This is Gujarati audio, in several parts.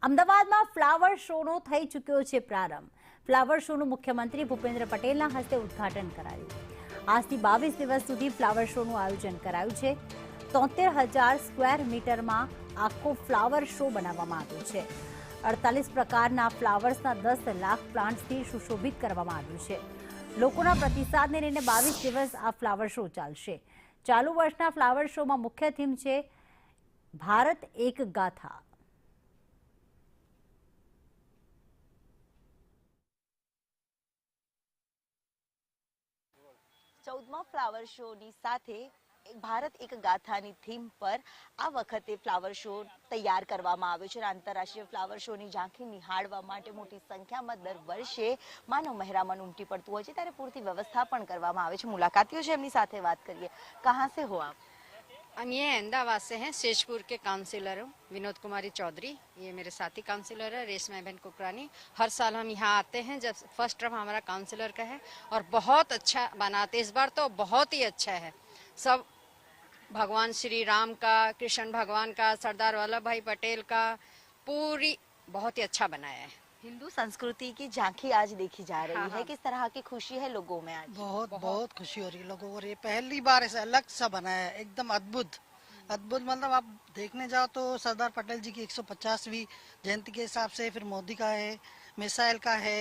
અમદાવાદમાં ફ્લાવર શોનો થઈ ચૂક્યો છે પ્રારંભ। ફ્લાવર શોનું મુખ્યમંત્રી ભૂપેન્દ્ર પટેલના હસ્તે ઉદ્ઘાટન કરાયું। આજથી 22 દિવસ સુધી ફ્લાવર શોનું આયોજન કરાયું છે। 73,000 સ્ક્વેર મીટરમાં આખો ફ્લાવર શો બનાવવામાં આવ્યો છે। 48 પ્રકારના ફ્લાવર્સના 10 લાખ પ્લાન્ટ્સથી સુશોભિત કરવામાં આવ્યું છે। લોકોના પ્રતિસાદને લઈને 22 દિવસ આ ફ્લાવર શો ચાલશે। ચાલુ વર્ષના ફ્લાવર શોમાં મુખ્ય થીમ છે ભારત એક ગાથા। ચૌદમા ફ્લાવર શોની સાથે ભારત એક ગાથાની થીમ પર આ વખતે ફ્લાવર શો તૈયાર કરવામાં આવ્યો છે। આંતરરાષ્ટ્રીય ફ્લાવર શોની ઝાંખી નિહાળવા માટે મોટી સંખ્યામાં દર વર્ષે માનવ મહેરામણ ઉમટી પડતું હોય છે, ત્યારે પૂરતી વ્યવસ્થા પણ કરવામાં આવે છે। મુલાકાતીઓ છે, એમની સાથે વાત કરીએ। કહાં સે હો આપ? हम ये अहमदाबाद से हैं। शेषपुर के काउंसिलर हूँ विनोद कुमारी चौधरी, ये मेरे साथी काउंसिलर है रेशमा बहन कुकरानी। हर साल हम यहाँ आते हैं जब फर्स्ट टर्म हमारा काउंसिलर का है और बहुत अच्छा बनाते। इस बार तो बहुत ही अच्छा है। सब भगवान श्री राम का, कृष्ण भगवान का, सरदार वल्लभ भाई पटेल का पूरी बहुत ही अच्छा बनाया है। हिंदू संस्कृति की झांकी आज देखी जा रही है। किस तरह की खुशी है लोगों में आज? बहुत खुशी हो रही है लोगों को। ये पहली बार ऐसा अलग सा बनाया है, एकदम अद्भुत अद्भुत। मतलब आप देखने जाओ तो सरदार पटेल जी की 150वीं जयंती के हिसाब से, फिर मोदी का है, मिसाइल का है,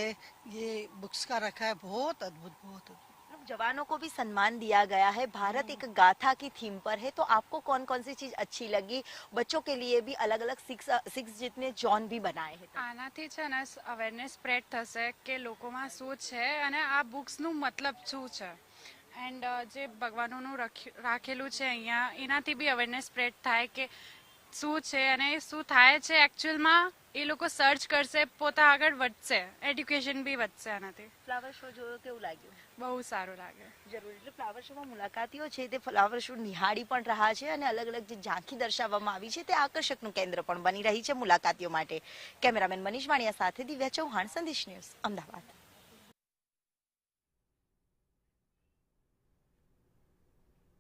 ये बुक्स का रखा है। बहुत अद्भुत, बहुत अद्भुत। जवानों को भी सम्मान दिया गया है। भारत एक गाथा की थीम पर है, तो आपको कौन कौन सी चीज अच्छी लगी? बच्चों के लिए भी अलग अलग सिक्स जितने जोन भी बनाए हैं। આનાથી છે ને અવેરનેસ સ્પ્રેડ થશે કે લોકોમાં શું છે અને આ બુક્સનું મતલબ શું છે, એન્ડ જે ભગવાનોનું રાખેલું છે અહીંયા, એનાથી બી અવેરનેસ સ્પ્રેડ થાય કે શું છે અને શું થાય છે એકચ્યુઅલમાં। એ લોકો સર્ચ કરશે, પોતા આગળ વધશે, એડ્યુકેશન બી વધશે આનાથી। ફ્લાવર શો જોયો, કેવું લાગ્યું? બહુ સારું લાગે। જરૂર, એટલે ફ્લાવર શોમાં મુલાકાતીઓ છે તે ફ્લાવર શો નિહાળી પણ રહ્યા છે અને અલગ અલગ જે ઝાંખી દર્શાવવામાં આવી છે તે આકર્ષકનું કેન્દ્ર પણ બની રહી છે મુલાકાતીઓ માટે। કેમેરામેન મનીષ વાણિયા સાથે દિવ્યા ચૌહાણ, સંદેશ ન્યૂઝ, અમદાવાદ।